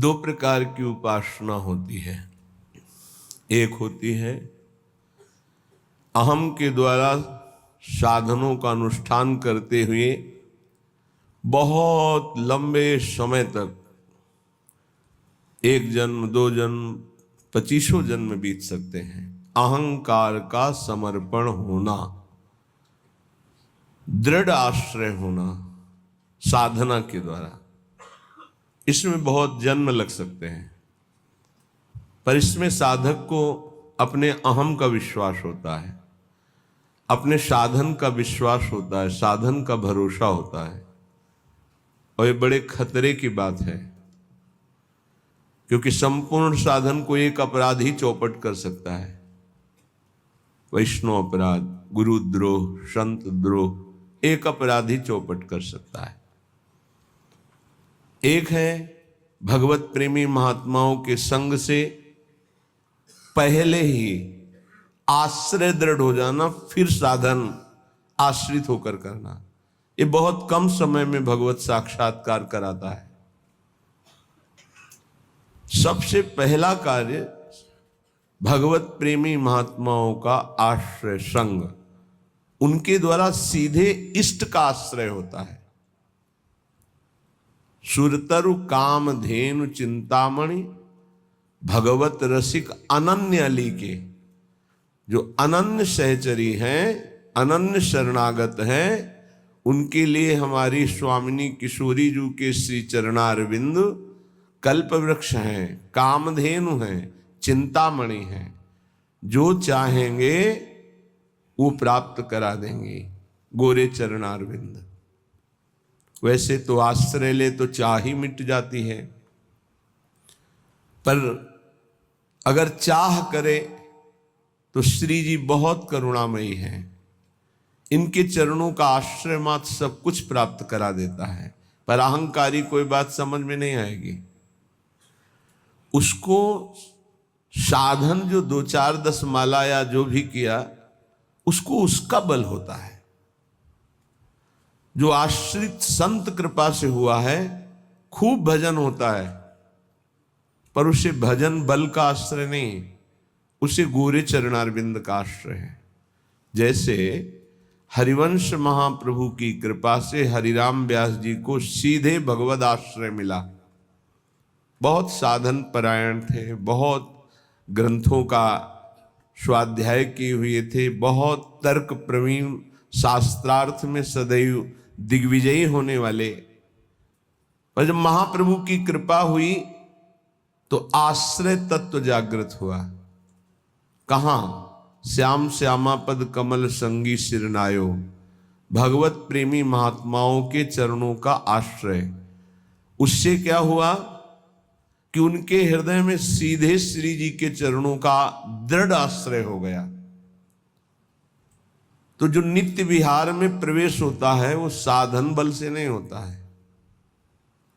दो प्रकार की उपासना होती है। एक होती है अहम के द्वारा साधनों का अनुष्ठान करते हुए बहुत लंबे समय तक, एक जन्म, दो जन्म, 25 जन्म बीत सकते हैं, अहंकार का समर्पण होना, दृढ़ आश्रय होना साधना के द्वारा। इसमें बहुत जन्म लग सकते हैं, पर इसमें साधक को अपने अहम का विश्वास होता है, अपने साधन का विश्वास होता है, साधन का भरोसा होता है। और ये बड़े खतरे की बात है, क्योंकि संपूर्ण साधन को एक अपराधी चौपट कर सकता है। वैष्णव अपराध, गुरुद्रोह, संत द्रोह एक अपराधी चौपट कर सकता है। एक है भगवत प्रेमी महात्माओं के संग से पहले ही आश्रय दृढ़ हो जाना, फिर साधन आश्रित होकर करना। ये बहुत कम समय में भगवत साक्षात्कार कराता है। सबसे पहला कार्य भगवत प्रेमी महात्माओं का आश्रय संग, उनके द्वारा सीधे इष्ट का आश्रय होता है। सुरतरु कामधेनु चिंतामणि भगवत रसिक अनन्य अली के, जो अनन्य सहचरी हैं, अनन्य शरणागत हैं, उनके लिए हमारी स्वामिनी किशोरी जी के श्री चरणारविंद कल्प वृक्ष हैं, कामधेनु हैं, चिंतामणि हैं। जो चाहेंगे वो प्राप्त करा देंगे गोरे चरणारविंद। वैसे तो आश्रय ले तो चाह ही मिट जाती है, पर अगर चाह करे तो श्री जी बहुत करुणामयी हैं। इनके चरणों का आश्रय मात्र सब कुछ प्राप्त करा देता है। पर अहंकारी कोई बात समझ में नहीं आएगी, उसको साधन जो 2-4-10 माला या जो भी किया, उसको उसका बल होता है। जो आश्रित संत कृपा से हुआ है, खूब भजन होता है, पर उसे भजन बल का आश्रय नहीं, उसे गोरे चरणारविंद का आश्रय है। जैसे हरिवंश महाप्रभु की कृपा से हरिराम व्यास जी को सीधे भगवद आश्रय मिला। बहुत साधन परायण थे, बहुत ग्रंथों का स्वाध्याय किए हुए थे, बहुत तर्क प्रवीण, शास्त्रार्थ में सदैव दिग्विजयी होने वाले। पर जब महाप्रभु की कृपा हुई तो आश्रय तत्व जागृत हुआ। कहां? श्याम श्यामा पद कमल संगी सिरनायो, भगवत प्रेमी महात्माओं के चरणों का आश्रय। उससे क्या हुआ कि उनके हृदय में सीधे श्री जी के चरणों का दृढ़ आश्रय हो गया। तो जो नित्य विहार में प्रवेश होता है वो साधन बल से नहीं होता है।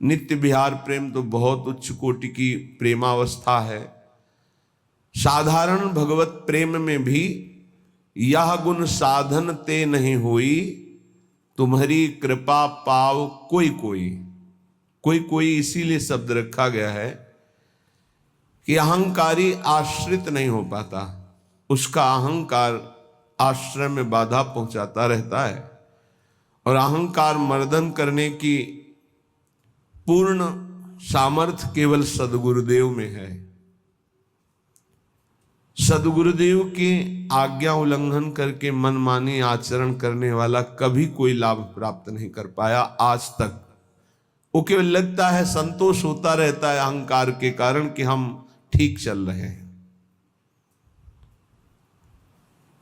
नित्य विहार प्रेम तो बहुत उच्च कोटि की प्रेमावस्था है। साधारण भगवत प्रेम में भी यह गुण साधन ते नहीं हुई, तुम्हारी कृपा पाव कोई कोई। कोई कोई इसीलिए शब्द रखा गया है कि अहंकारी आश्रित नहीं हो पाता, उसका अहंकार आश्रय में बाधा पहुंचाता रहता है। और अहंकार मर्दन करने की पूर्ण सामर्थ्य केवल सद्गुरुदेव में है। सद्गुरुदेव के आज्ञा उल्लंघन करके मनमानी आचरण करने वाला कभी कोई लाभ प्राप्त नहीं कर पाया आज तक। वो केवल लगता है, संतोष होता रहता है अहंकार के कारण कि हम ठीक चल रहे हैं।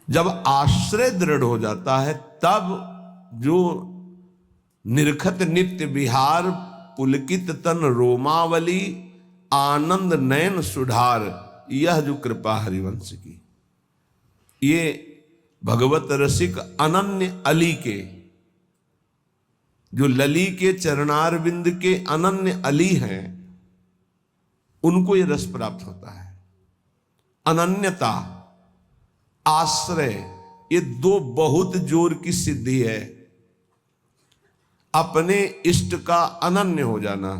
जब आश्रय दृढ़ हो जाता है तब जो निरखत नित्य विहार पुलकित तन रोमावली आनंद नयन सुधार, यह जो कृपा हरिवंश की, ये भगवत रसिक अनन्य अली के, जो लली के चरणारविंद के अनन्य अली हैं, उनको ये रस प्राप्त होता है। अनन्यता, आश्रय, ये दो बहुत जोर की सिद्धि है। अपने इष्ट का अनन्य हो जाना,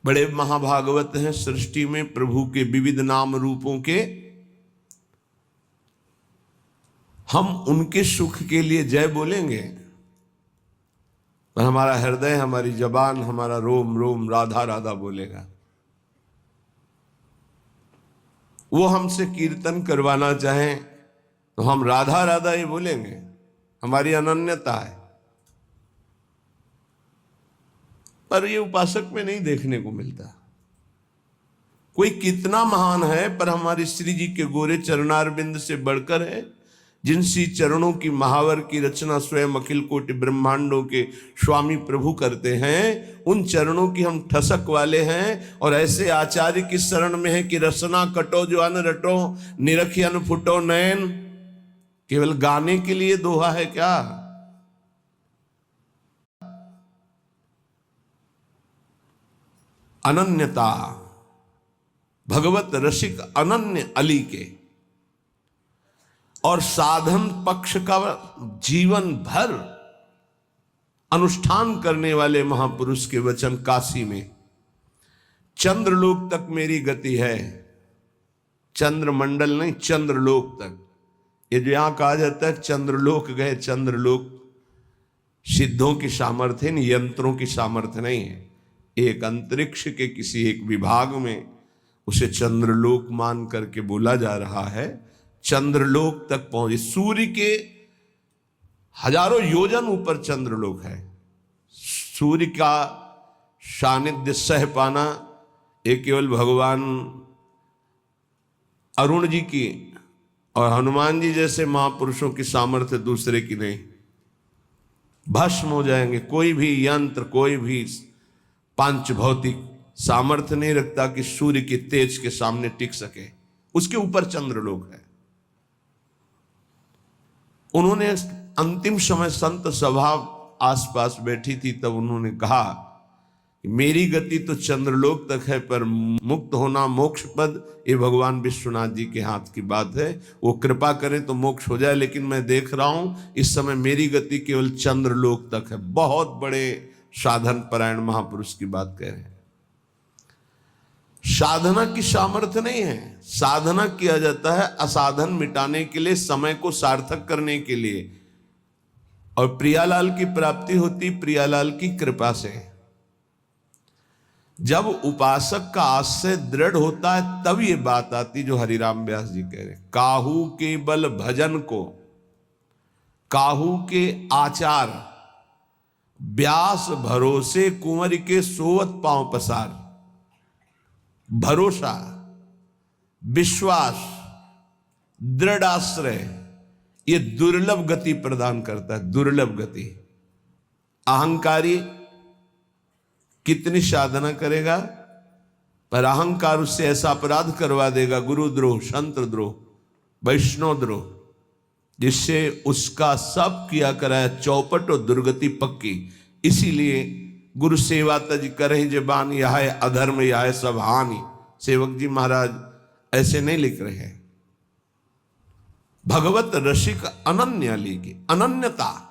बड़े महाभागवत हैं सृष्टि में, प्रभु के विविध नाम रूपों के। हम उनके सुख के लिए जय बोलेंगे, पर हमारा हृदय, हमारी जबान, हमारा रोम रोम राधा राधा बोलेगा। वो हमसे कीर्तन करवाना चाहें तो हम राधा राधा ही बोलेंगे, हमारी अनन्यता है। पर ये उपासक में नहीं देखने को मिलता। कोई कितना महान है, पर हमारे श्री जी के गोरे चरणारविंद से बढ़कर है, जिन सी चरणों की महावर की रचना स्वयं अखिल कोटि ब्रह्मांडों के स्वामी प्रभु करते हैं, उन चरणों की हम ठसक वाले हैं। और ऐसे आचार्य की शरण में है कि रसना कटो जो अन रटो, निरखी अन फुटो नयन। केवल गाने के लिए दोहा है क्या? अनन्यता, भगवत रसिक अनन्य अली के और साधन पक्ष का जीवन भर अनुष्ठान करने वाले महापुरुष के वचन काशी में, चंद्रलोक तक मेरी गति है। चंद्रमंडल नहीं, चंद्रलोक तक। ये जो यहां कहा जाता है चंद्रलोक गए, चंद्रलोक सिद्धों की सामर्थ्य नहीं, यंत्रों की सामर्थ्य नहीं है। एक अंतरिक्ष के किसी एक विभाग में उसे चंद्रलोक मान करके बोला जा रहा है। चंद्रलोक तक पहुंचे, सूर्य के हजारों योजन ऊपर चंद्रलोक है। सूर्य का सानिध्य सह पाना ये केवल भगवान अरुण जी की और हनुमान जी जैसे महापुरुषों की सामर्थ्य, दूसरे की नहीं। भस्म हो जाएंगे। कोई भी यंत्र, कोई भी पांच भौतिक सामर्थ्य नहीं रखता कि सूर्य के तेज के सामने टिक सके। उसके ऊपर चंद्रलोक है। उन्होंने अंतिम समय संत सभा आसपास बैठी थी, तब उन्होंने कहा मेरी गति तो चंद्रलोक तक है, पर मुक्त होना मोक्ष पद ये भगवान विश्वनाथ जी के हाथ की बात है। वो कृपा करें तो मोक्ष हो जाए, लेकिन मैं देख रहा हूं इस समय मेरी गति केवल चंद्रलोक तक है। बहुत बड़े साधन परायण महापुरुष की बात कह रहे हैं। साधना की सामर्थ्य नहीं है। साधना किया जाता है असाधन मिटाने के लिए, समय को सार्थक करने के लिए, और प्रियालाल की प्राप्ति होती प्रियालाल की कृपा से। जब उपासक का आशय दृढ़ होता है तब ये बात आती जो हरिराम व्यास जी कह रहे, काहू के बल भजन को, काहू के आचार, व्यास भरोसे कुंवर के सोवत पांव पसार। भरोसा, विश्वास, दृढ़ आश्रय, ये दुर्लभ गति प्रदान करता है। दुर्लभ गति। अहंकारी कितनी साधना करेगा, पर अहंकार उससे ऐसा अपराध करवा देगा, गुरुद्रोह, संत द्रोह, वैष्णव द्रोह, जिससे उसका सब किया कराया चौपट और दुर्गति पक्की। इसीलिए गुरु सेवा तज करें जबान, यह है अधर्म, यह है सब हानि। सेवक जी महाराज ऐसे नहीं लिख रहे हैं। भगवत रसिक अनन्य अली की अनन्यता।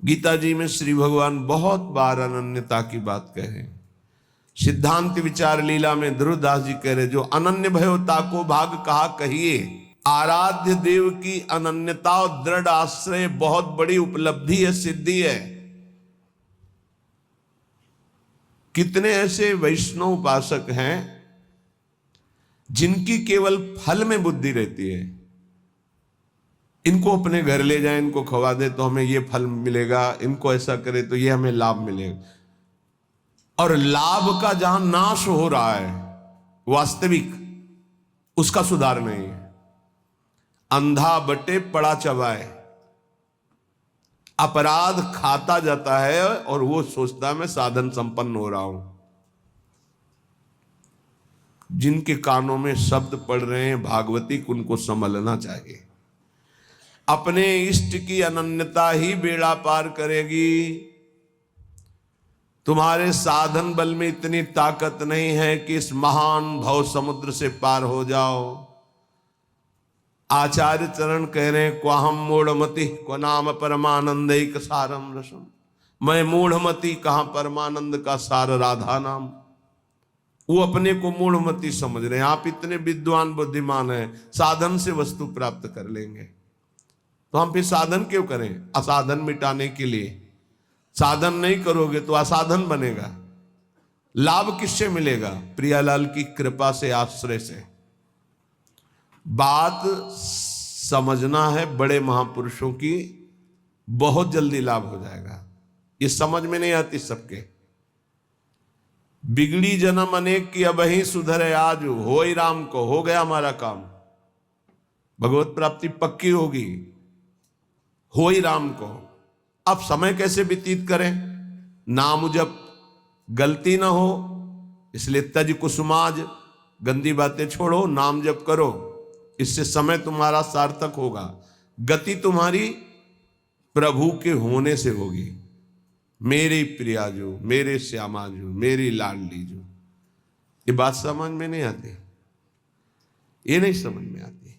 गीता जी में श्री भगवान बहुत बार अनन्यता की बात कह रहे हैं। सिद्धांत विचार लीला में ध्रुवदास जी कह रहे, जो अनन्य भयो ताको भाग कहा कहिए। आराध्य देव की अनन्यता और दृढ़ आश्रय बहुत बड़ी उपलब्धि है, सिद्धि है। कितने ऐसे वैष्णव उपासक हैं जिनकी केवल फल में बुद्धि रहती है। इनको अपने घर ले जाए, इनको खवा दे तो हमें ये फल मिलेगा, इनको ऐसा करे तो ये हमें लाभ मिलेगा। और लाभ का जहां नाश हो रहा है वास्तविक, उसका सुधार नहीं है। अंधा बटे पड़ा चबाए, अपराध खाता जाता है और वो सोचता है मैं साधन संपन्न हो रहा हूं। जिनके कानों में शब्द पड़ रहे हैं भागवती, उनको संभलना चाहिए। अपने इष्ट की अनन्यता ही बेड़ा पार करेगी। तुम्हारे साधन बल में इतनी ताकत नहीं है कि इस महान भव समुद्र से पार हो जाओ। आचार्य चरण कह रहे हैं, क्वाहम मूढ़मति क्व नाम परमानंदैक सारम रसम। मैं मूढ़मती कहां परमानंद का सार राधा नाम। वो अपने को मूढ़मती समझ रहे हैं। आप इतने विद्वान बुद्धिमान हैं, साधन से वस्तु प्राप्त कर लेंगे, तो हम फिर साधन क्यों करें? असाधन मिटाने के लिए। साधन नहीं करोगे तो असाधन बनेगा। लाभ किससे मिलेगा? प्रियालाल की कृपा से, आश्रय से। बात समझना है बड़े महापुरुषों की, बहुत जल्दी लाभ हो जाएगा। ये समझ में नहीं आती सबके। बिगड़ी जन्म अनेक की अब ही सुधरे आज, हो ही राम को, हो गया हमारा काम। भगवत प्राप्ति पक्की होगी, हो ही राम को। अब समय कैसे व्यतीत करें? नाम जप, गलती ना हो, इसलिए तज कुसुमाज, गंदी बातें छोड़ो, नाम जप करो। इससे समय तुम्हारा सार्थक होगा। गति तुम्हारी प्रभु के होने से होगी। मेरी प्रिया जो, मेरे श्यामा जो, मेरी लाडली जो। ये बात समझ में नहीं आती, ये नहीं समझ में आती।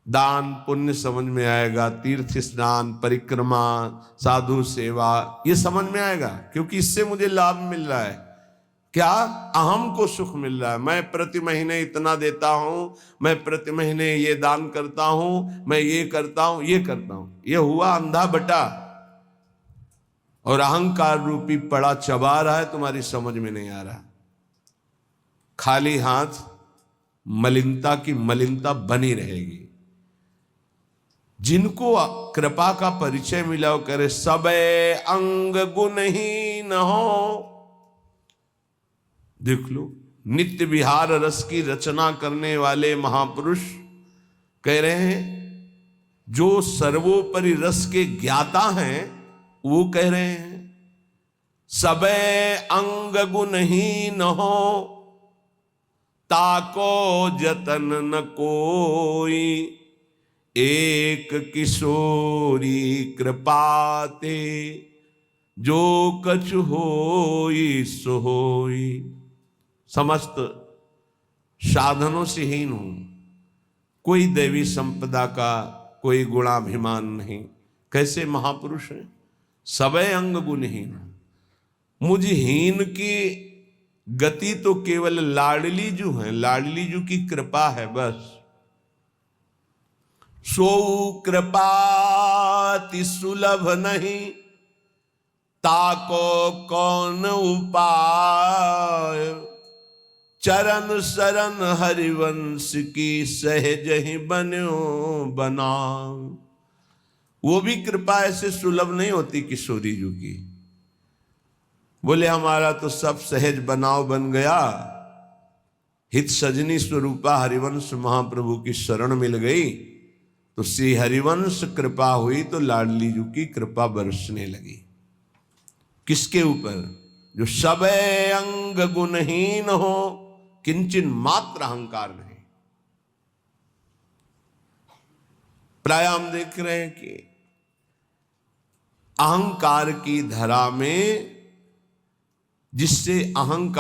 दान पुण्य समझ में आएगा, तीर्थ स्नान, परिक्रमा, साधु सेवा, ये समझ में आएगा, क्योंकि इससे मुझे लाभ मिल रहा है। क्या? अहम को सुख मिल रहा है। मैं प्रति महीने इतना देता हूं, मैं प्रति महीने ये दान करता हूं, मैं ये करता हूं, ये करता हूं। ये हुआ अंधा बटा, और अहंकार रूपी पड़ा चबा रहा है, तुम्हारी समझ में नहीं आ रहा। खाली हाथ मलिनता की मलिनता बनी रहेगी। जिनको कृपा का परिचय मिला, वो करे सबे अंग गुणहीन हो। देख लो, नित्य विहार रस की रचना करने वाले महापुरुष कह रहे हैं, जो सर्वोपरि रस के ज्ञाता हैं, वो कह रहे हैं सबे अंग गुणहीन हो, ताको जतन न कोई, एक किशोरी कृपाते, जो कछु होई सो होई। समस्त साधनों से हीन हूं, कोई दैवी संपदा का कोई गुणाभिमान नहीं। कैसे महापुरुष हैं? सबे अंग गुणहीन। मुझ हीन की गति तो केवल लाडली जू है, लाडली जू की कृपा है बस। सो कृपाति सुलभ नहीं, ताको कौन उपाय, चरण शरण हरिवंश की सहज ही बन्यो बना। वो भी कृपा ऐसे सुलभ नहीं होती किशोरी जी की। बोले हमारा तो सब सहज बनाव बन गया, हित सजनी स्वरूपा हरिवंश महाप्रभु की शरण मिल गई, तो श्री हरिवंश कृपा हुई, तो लाडली जी की कृपा बरसने लगी। किसके ऊपर? जो सबे अंग गुणहीन हो, किंचन मात्र अहंकार नहीं। प्राय हम देख रहे हैं कि अहंकार की धरा में, जिससे अहंकार